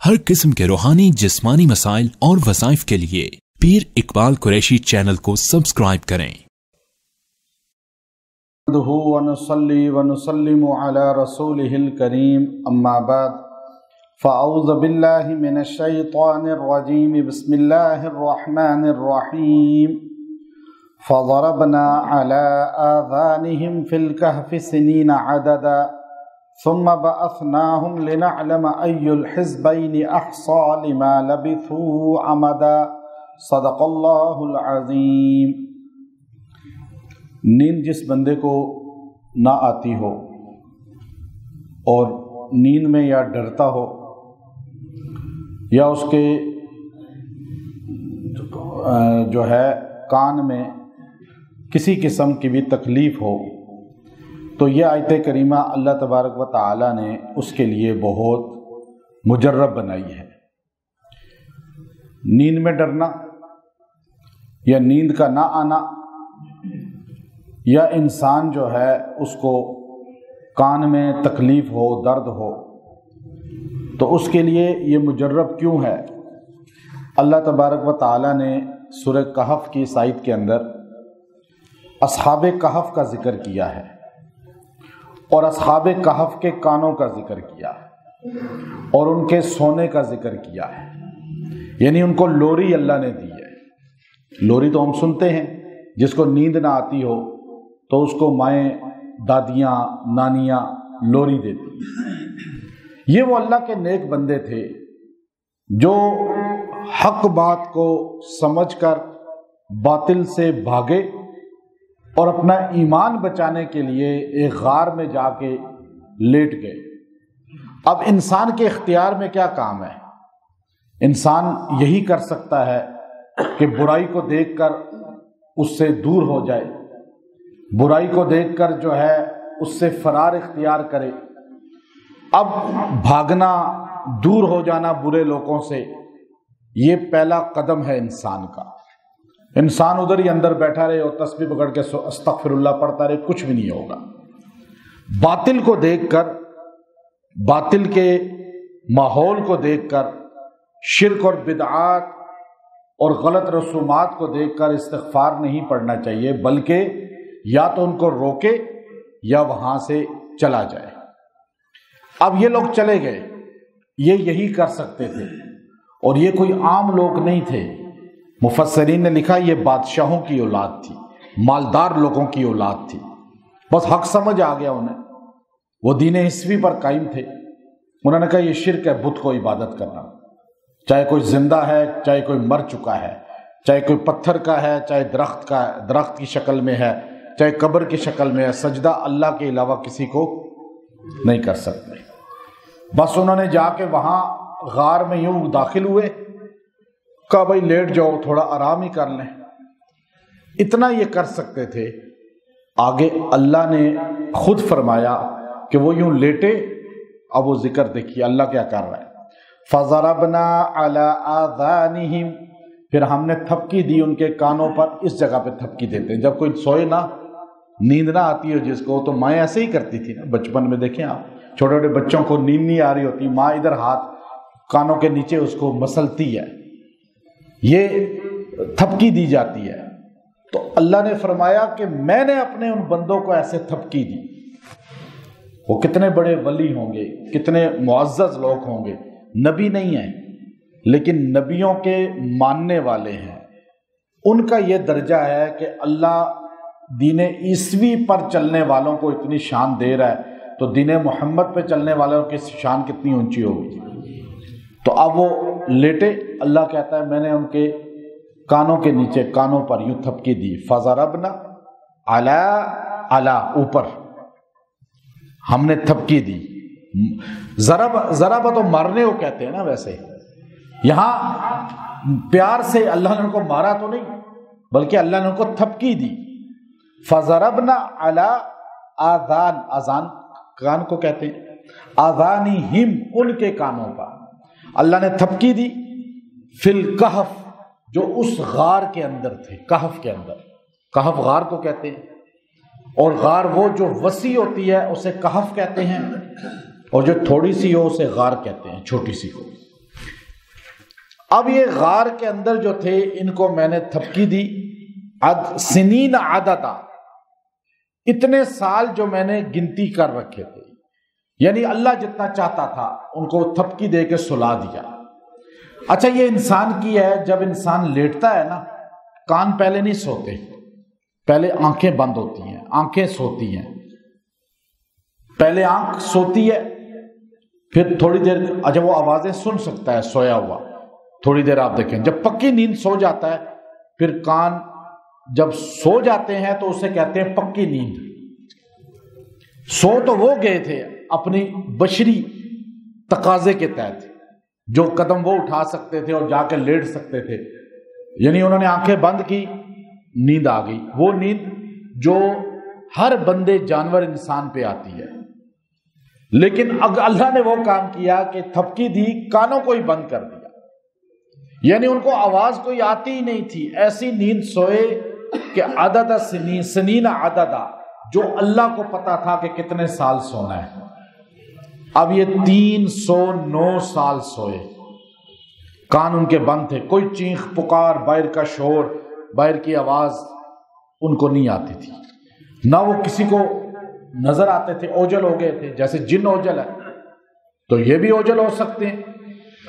ہر قسم کے روحانی جسمانی مسائل اور وظائف کے لیے پیر اقبال قریشی چینل کو سبسکرائب کریں۔ ونصلي ونسلم على رسوله الكريم اما بعد فاعوذ بالله من الشيطان الرجيم بسم الله الرحمن الرحيم فضربنا على آذانهم في الكهف سنين عددا ثم بعثناهم لنعلم أي الحزبين أحصى لما لبثوا عمدا صدق اللہ العظیم۔ نیند جس بندے کو نہ آتی ہو اور نیند میں یا ڈرتا ہو یا اس کے جو ہے کان میں کسی قسم کی بھی تکلیف ہو تو یہ آیت کریمہ اللہ تبارک و تعالی نے اس کے لیے بہت مجرب بنائی ہے۔ نیند میں ڈرنا یا نیند کا نہ آنا یا انسان جو ہے اس کو کان میں تکلیف ہو، درد ہو، تو اس کے لیے یہ مجرب کیوں ہے؟ اللہ تبارک و تعالی نے سورہ کہف کی اس آیت کے اندر اصحاب کہف کا ذکر کیا ہے اور اصحاب کہف کے کانوں کا ذکر کیا ہے اور ان کے سونے کا ذکر کیا ہے، یعنی ان کو لوری اللہ نے دی ہے۔ لوری تو ہم سنتے ہیں، جس کو نیند نہ آتی ہو تو اس کو مائیں، دادیاں، نانیاں لوری دیتی۔ یہ وہ اللہ کے نیک بندے تھے جو حق بات کو سمجھ کر باطل سے بھاگے اور اپنا ایمان بچانے کے لیے ایک غار میں جا کے لیٹ گئے۔ اب انسان کے اختیار میں کیا کام ہے؟ انسان یہی کر سکتا ہے کہ برائی کو دیکھ کر اس سے دور ہو جائے، برائی کو دیکھ کر جو ہے اس سے فرار اختیار کرے۔ اب بھاگنا، دور ہو جانا برے لوگوں سے، یہ پہلا قدم ہے انسان کا۔ انسان ادھر ہی اندر بیٹھا رہے اور تسبیح پکڑ کے استغفر اللہ پڑھتا رہے، کچھ بھی نہیں ہوگا۔ باطل کو دیکھ کر، باطل کے ماحول کو دیکھ کر، شرک اور بدعات اور غلط رسومات کو دیکھ کر استغفار نہیں پڑھنا چاہیے، بلکہ یا تو ان کو روکے یا وہاں سے چلا جائے۔ اب یہ لوگ چلے گئے، یہ یہی کر سکتے تھے اور یہ کوئی عام لوگ نہیں تھے۔ مفسرین نے لکھا یہ بادشاہوں کی اولاد تھی، مالدار لوگوں کی اولاد تھی۔ بس حق سمجھ آ گیا انہیں، وہ دین عیسوی پر قائم تھے۔ انہوں نے کہا یہ شرک ہے بت کو عبادت کرنا، چاہے کوئی زندہ ہے، چاہے کوئی مر چکا ہے، چاہے کوئی پتھر کا ہے، چاہے درخت کا، درخت کی شکل میں ہے، چاہے قبر کی شکل میں ہے، سجدہ اللہ کے علاوہ کسی کو نہیں کر سکتے۔ بس انہوں نے جا کے وہاں غار میں یوں داخل ہوئے، کہا بھائی لیٹ جاؤ، تھوڑا آرام ہی کر لیں۔ اتنا یہ کر سکتے تھے۔ آگے اللہ نے خود فرمایا کہ وہ یوں لیٹے۔ اب وہ ذکر دیکھیے اللہ کیا کر رہا ہے۔ فَضَرَبْنَا عَلَىٰ آذَانِهِمْ، پھر ہم نے تھپکی دی ان کے کانوں پر۔ اس جگہ پہ تھپکی دیتے ہیں جب کوئی سوئے نہ، نیند نہ آتی ہو جس کو، تو مائیں ایسے ہی کرتی تھی نا بچپن میں۔ دیکھیں آپ چھوٹے چھوٹے بچوں کو نیند نہیں آ رہی ہوتی، ماں ادھر ہاتھ کانوں کے نیچے اس کو مسلتی ہے، یہ تھپکی دی جاتی ہے۔ تو اللہ نے فرمایا کہ میں نے اپنے ان بندوں کو ایسے تھپکی دی۔ وہ کتنے بڑے ولی ہوں گے، کتنے معزز لوگ ہوں گے، نبی نہیں ہیں لیکن نبیوں کے ماننے والے ہیں۔ ان کا یہ درجہ ہے کہ اللہ دین عیسوی پر چلنے والوں کو اتنی شان دے رہا ہے، تو دین محمد پہ چلنے والوں کی شان کتنی اونچی ہوگی۔ تو اب وہ لیٹے، اللہ کہتا ہے میں نے ان کے کانوں کے نیچے، کانوں پر یوں تھپکی دی۔ فَضَرَبْنَا عَلَىٰ، عَلَىٰ اوپر ہم نے تھپکی دی۔ ضرب تو مارنے کو کہتے ہیں نا، ویسے یہاں پیار سے اللہ نے ان کو مارا تو نہیں، بلکہ اللہ نے ان کو تھپکی دی۔ فَضَرَبْنَا عَلَىٰ آذان، آذان کان کو کہتے ہیں، آذانِهِمْ ان کے کانوں پر اللہ نے تھپکی دی۔ فی الکہف، جو اس غار کے اندر تھے، کہف کے اندر، کہف غار کو کہتے ہیں، اور غار وہ جو وسیع ہوتی ہے اسے کہف کہتے ہیں، اور جو تھوڑی سی ہو اسے غار کہتے ہیں، چھوٹی سی کو۔ اب یہ غار کے اندر جو تھے ان کو میں نے تھپکی دی، سنین عددا، اتنے سال جو میں نے گنتی کر رکھے تھے، یعنی اللہ جتنا چاہتا تھا ان کو تھپکی دے کے سلا دیا۔ اچھا یہ انسان کی ہے، جب انسان لیٹتا ہے نا، کان پہلے نہیں سوتے، پہلے آنکھیں بند ہوتی ہیں، آنکھیں سوتی ہیں، پہلے آنکھ سوتی ہے، پھر تھوڑی دیر اچھا وہ آوازیں سن سکتا ہے سویا ہوا، تھوڑی دیر آپ دیکھیں، جب پکی نیند سو جاتا ہے پھر کان جب سو جاتے ہیں تو اسے کہتے ہیں پکی نیند۔ سو تو وہ گئے تھے اپنی بشری تقاضے کے تحت، جو قدم وہ اٹھا سکتے تھے اور جا کے لیٹ سکتے تھے، یعنی انہوں نے آنکھیں بند کی، نیند آ گئی، وہ نیند جو ہر بندے جانور انسان پہ آتی ہے۔ لیکن اللہ نے وہ کام کیا کہ تھپکی دی، کانوں کو ہی بند کر دیا، یعنی ان کو آواز کوئی آتی ہی نہیں تھی، ایسی نیند سوئے کہ عدد سنین عددا، جو اللہ کو پتا تھا کہ کتنے سال سونا ہے۔ اب یہ 309 سال سوئے، کان ان کے بند تھے، کوئی چیخ پکار، باہر کا شور، باہر کی آواز ان کو نہیں آتی تھی، نہ وہ کسی کو نظر آتے تھے، اوجل ہو گئے تھے، جیسے جن اوجل ہے تو یہ بھی اوجل ہو سکتے ہیں،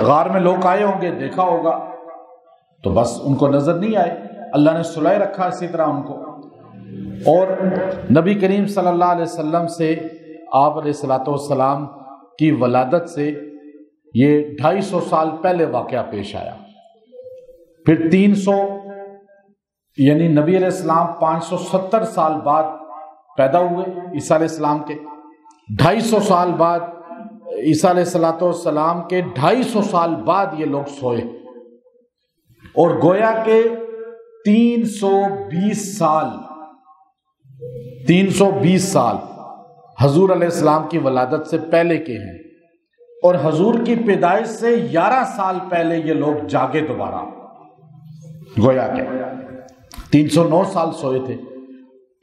غار میں لوگ آئے ہوں گے، دیکھا ہوگا، تو بس ان کو نظر نہیں آئے، اللہ نے سلائے رکھا اسی طرح ان کو۔ اور نبی کریم صلی اللہ علیہ وسلم سے، آپ علیہ الصلوۃ والسلام کی ولادت سے یہ 250 سال پہلے واقعہ پیش آیا، پھر 300 یعنی نبی علیہ السلام 570 سال بعد پیدا ہوئے عیسیٰ علیہ السلام کے، 250 سال بعد عیسیٰ علیہ الصلوۃ والسلام کے 250 سال بعد یہ لوگ سوئے، اور گویا کہ 320 سال حضور علیہ السلام کی ولادت سے پہلے کے ہیں، اور حضور کی پیدائش سے 11 سال پہلے یہ لوگ جاگے دوبارہ، گویا کہ 309 سال سوئے تھے۔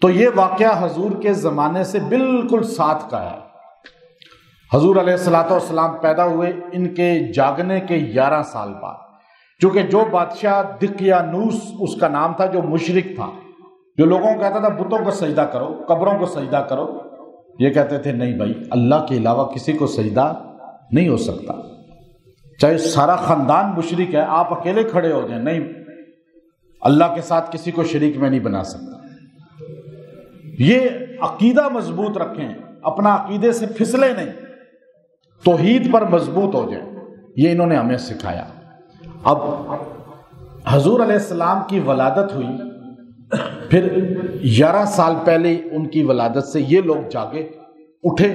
تو یہ واقعہ حضور کے زمانے سے بالکل ساتھ کا ہے، حضور علیہ الصلوۃ والسلام پیدا ہوئے ان کے جاگنے کے 11 سال بعد، چونکہ جو بادشاہ دقیانوس اس کا نام تھا، جو مشرک تھا، جو لوگوں کو کہتا تھا بتوں کو سجدہ کرو، قبروں کو سجدہ کرو، یہ کہتے تھے نہیں بھائی، اللہ کے علاوہ کسی کو سجدہ نہیں ہو سکتا، چاہے سارا خاندان مشرک ہے، آپ اکیلے کھڑے ہو جائیں، نہیں، اللہ کے ساتھ کسی کو شریک میں نہیں بنا سکتا۔ یہ عقیدہ مضبوط رکھیں، اپنا عقیدے سے پھسلے نہیں، توحید پر مضبوط ہو جائیں، یہ انہوں نے ہمیں سکھایا۔ اب حضور علیہ السلام کی ولادت ہوئی، پھر 11 سال پہلے ان کی ولادت سے یہ لوگ جاگے اٹھے۔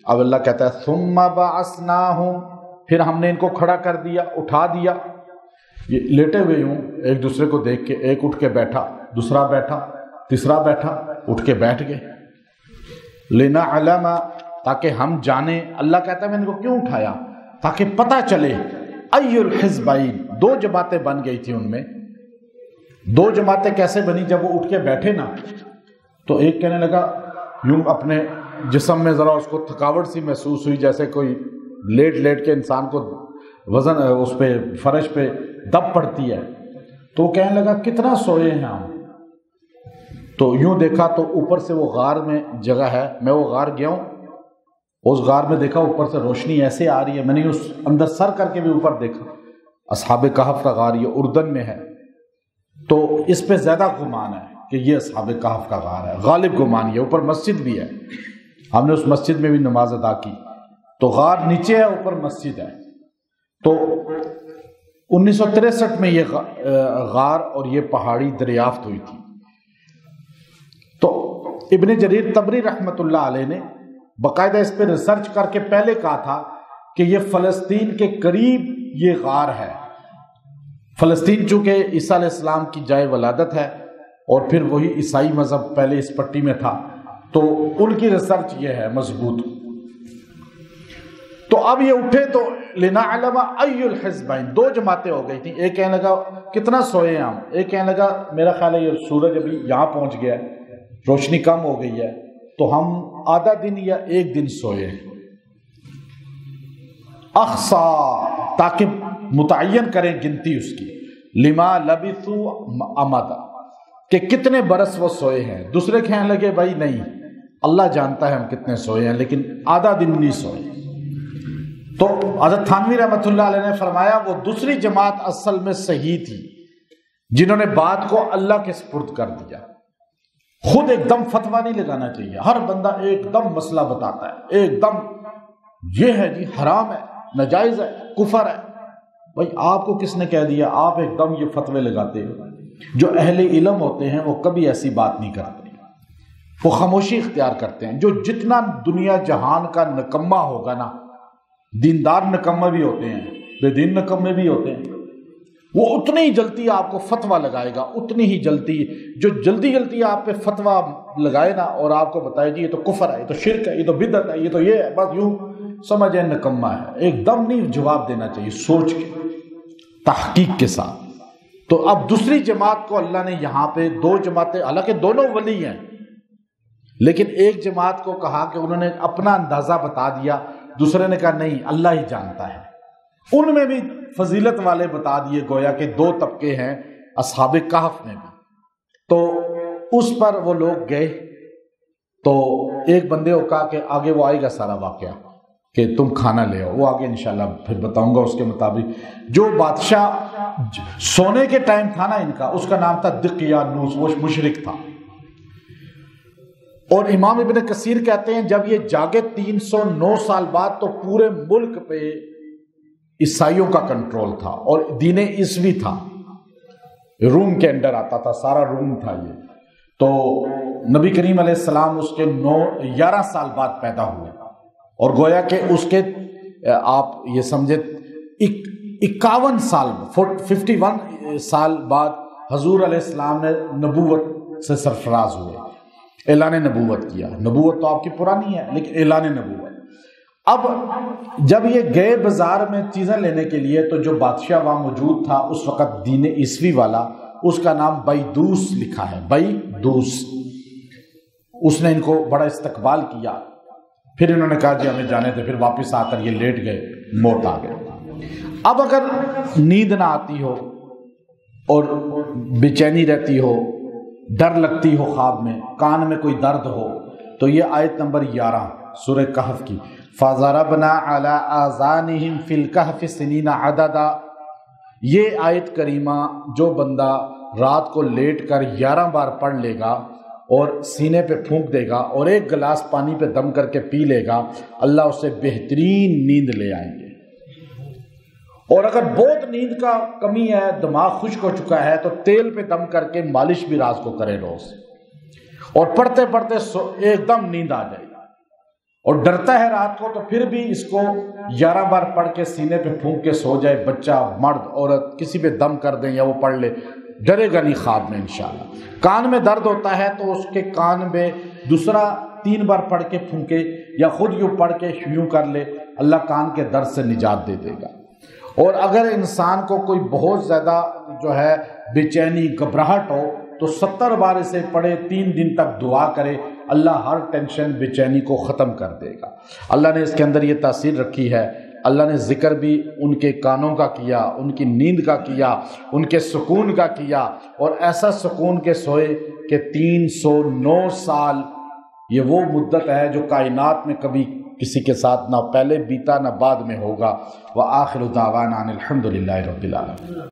اب اللہ کہتا ہے ثم بعثناہم، پھر ہم نے ان کو کھڑا کر دیا، اٹھا دیا، یہ لیٹے ہوئے ہوں ایک دوسرے کو دیکھ کے، ایک اٹھ کے بیٹھا، دوسرا بیٹھا، تیسرا بیٹھا، اٹھ کے بیٹھ گئے، لنعلم، تاکہ ہم جانیں، اللہ کہتا ہے میں ان کو کیوں اٹھایا، تاکہ پتہ چلے، ای الحزبین، 2 جماعتیں بن گئی تھی ان میں۔ 2 جماعتیں کیسے بنی؟ جب وہ اٹھ کے بیٹھے نا تو ایک کہنے لگا، یوں اپنے جسم میں ذرا اس کو تھکاوٹ سی محسوس ہوئی، جیسے کوئی لیٹ کے انسان کو وزن اس پہ فرش پہ دب پڑتی ہے، تو وہ کہنے لگا کتنا سوئے ہیں ہم، تو یوں دیکھا تو اوپر سے وہ غار میں جگہ ہے، میں وہ غار گیا ہوں، اس غار میں دیکھا اوپر سے روشنی ایسے آ رہی ہے، میں نے اس اندر سر کر کے بھی اوپر دیکھا، اصحاب کہف کا غار یہ اردن میں ہے، تو اس پہ زیادہ گمان ہے کہ یہ اصحاب کہف کا غار ہے، غالب گمان یہ، اوپر مسجد بھی ہے، ہم نے اس مسجد میں بھی نماز ادا کی، تو غار نیچے ہے، اوپر مسجد ہے۔ تو 1963 میں یہ غار اور یہ پہاڑی دریافت ہوئی تھی۔ تو ابن جریر طبری رحمۃ اللہ علیہ نے باقاعدہ اس پہ ریسرچ کر کے پہلے کہا تھا کہ یہ فلسطین کے قریب یہ غار ہے، فلسطین چونکہ عیسیٰ علیہ السلام کی جائے ولادت ہے، اور پھر وہی عیسائی مذہب پہلے اس پٹی میں تھا، تو ان کی ریسرچ یہ ہے مضبوط۔ تو اب یہ اٹھے تو لنعلم ای الحزبین، 2 جماعتیں ہو گئی تھیں، ایک کہنے لگا کتنا سوئے ہیں ہم، ایک کہنے لگا میرا خیال ہے یہ سورج ابھی یہاں پہنچ گیا ہے، روشنی کم ہو گئی ہے، تو ہم آدھا دن یا 1 دن سوئے، اخصا، تاکہ متعین کریں گنتی اس کی، لما لبثوا امدا، کہ کتنے برس وہ سوئے ہیں۔ دوسرے کہنے لگے بھائی نہیں، اللہ جانتا ہے ہم کتنے سوئے ہیں، لیکن آدھا دن نہیں سوئے۔ تو حضرت تھانوی رحمۃ اللہ علیہ نے فرمایا وہ دوسری جماعت اصل میں صحیح تھی، جنہوں نے بات کو اللہ کے سپرد کر دیا۔ خود ایک دم فتویٰ نہیں لگانا چاہیے، ہر بندہ ایک دم مسئلہ بتاتا ہے، ایک دم یہ ہے جی حرام ہے، ناجائز ہے، کفر ہے۔ بھائی آپ کو کس نے کہہ دیا؟ آپ ایک دم یہ فتوے لگاتے ہو۔ جو اہل علم ہوتے ہیں وہ کبھی ایسی بات نہیں کرتے، وہ خاموشی اختیار کرتے ہیں۔ جو جتنا دنیا جہان کا نکمہ ہوگا نا، دیندار نکمہ بھی ہوتے ہیں، بے دین نکمے بھی ہوتے ہیں، وہ اتنی ہی جلدی آپ کو فتویٰ لگائے گا، اتنی ہی جلدی جو جلدی آپ پہ فتویٰ لگائے نا اور آپ کو بتائے جی یہ تو کفر ہے، یہ تو شرک ہے، یہ تو بدعت ہے، یہ تو یہ ہے، بس یوں سمجھیں نکمہ ہے۔ ایک دم نہیں جواب دینا چاہیے، سوچ کے، تحقیق کے ساتھ۔ تو اب دوسری جماعت کو اللہ نے یہاں پہ دو جماعتیں، حالانکہ دونوں ولی ہیں، لیکن ایک جماعت کو کہا کہ انہوں نے اپنا اندازہ بتا دیا، دوسرے نے کہا نہیں اللہ ہی جانتا ہے۔ ان میں بھی فضیلت والے بتا دیے، گویا کہ دو طبقے ہیں اصحاب کہف میں بھی۔ تو اس پر وہ لوگ گئے، تو ایک بندے کو کہا کہ آگے وہ آئے گا سارا واقعہ کہ تم کھانا لے آؤ، وہ آگے انشاءاللہ پھر بتاؤں گا اس کے مطابق۔ جو بادشاہ سونے کے ٹائم تھا نا ان کا، اس کا نام تھا دقیانوس، وہ مشرک تھا۔ اور امام ابن کثیر کہتے ہیں جب یہ جاگے 309 سال بعد تو پورے ملک پہ عیسائیوں کا کنٹرول تھا، اور دین عیسوی تھا، روم کے اندر آتا تھا، سارا روم تھا یہ۔ تو نبی کریم علیہ السلام اس کے 11 سال بعد پیدا ہوئے، اور گویا کہ اس کے آپ یہ سمجھے 51 سال 51 سال بعد حضور علیہ السلام نے نبوت سے سرفراز ہوئے، اعلان نبوت کیا۔ نبوت تو آپ کی پرانی ہے، لیکن اعلان نبوت۔ اب جب یہ گئے بازار میں چیزیں لینے کے لیے، تو جو بادشاہ وہاں موجود تھا اس وقت دین عیسوی والا، اس کا نام بیدوس لکھا ہے، بیدوس، اس نے ان کو بڑا استقبال کیا۔ پھر انہوں نے کہا جی ہمیں جانے تھے، پھر واپس آ کر یہ لیٹ گئے، موت آ گئے۔ اب اگر نیند نہ آتی ہو اور بے چینی رہتی ہو، ڈر لگتی ہو خواب میں، کان میں کوئی درد ہو، تو یہ آیت نمبر 11 سورہ کہف کی، فَضَرَبْنَا عَلَىٰ آذَانِهِمْ فِي الْكَهْفِ سِنِينَ عَدَدًا، یہ آیت کریمہ جو بندہ رات کو لیٹ کر 11 بار پڑھ لے گا اور سینے پہ پھونک دے گا اور ایک گلاس پانی پہ دم کر کے پی لے گا، اللہ اسے بہترین نیند لے آئیں گے۔ اور اگر بہت نیند کا کمی ہے، دماغ خشک ہو چکا ہے، تو تیل پہ دم کر کے مالش بھی رات کو کرے روز، اور پڑھتے پڑھتے ایک دم نیند آ جائے، اور ڈرتا ہے رات کو تو پھر بھی اس کو 11 بار پڑھ کے سینے پہ پھونک کے سو جائے، بچہ مرد عورت کسی پہ دم کر دیں یا وہ پڑھ لے، ڈرے گا نہیں خواب میں انشاءاللہ۔ کان میں درد ہوتا ہے تو اس کے کان میں دوسرا 3 بار پڑھ کے پھونکے، یا خود یوں پڑھ کے یوں کر لے، اللہ کان کے درد سے نجات دے دے گا۔ اور اگر انسان کو کوئی بہت زیادہ جو ہے بے چینی گھبراہٹ ہو تو 70 بار اسے پڑھے، 3 دن تک دعا کرے، اللہ ہر ٹینشن بے چینی کو ختم کر دے گا۔ اللہ نے اس کے اندر یہ تاثیر رکھی ہے، اللہ نے ذکر بھی ان کے کانوں کا کیا، ان کی نیند کا کیا، ان کے سکون کا کیا، اور ایسا سکون کے سوئے کہ 309 سال یہ وہ مدت ہے جو کائنات میں کبھی کسی کے ساتھ نہ پہلے بیتا نہ بعد میں ہوگا۔ وآخر دعوانا ان الحمد للہ رب العالمین۔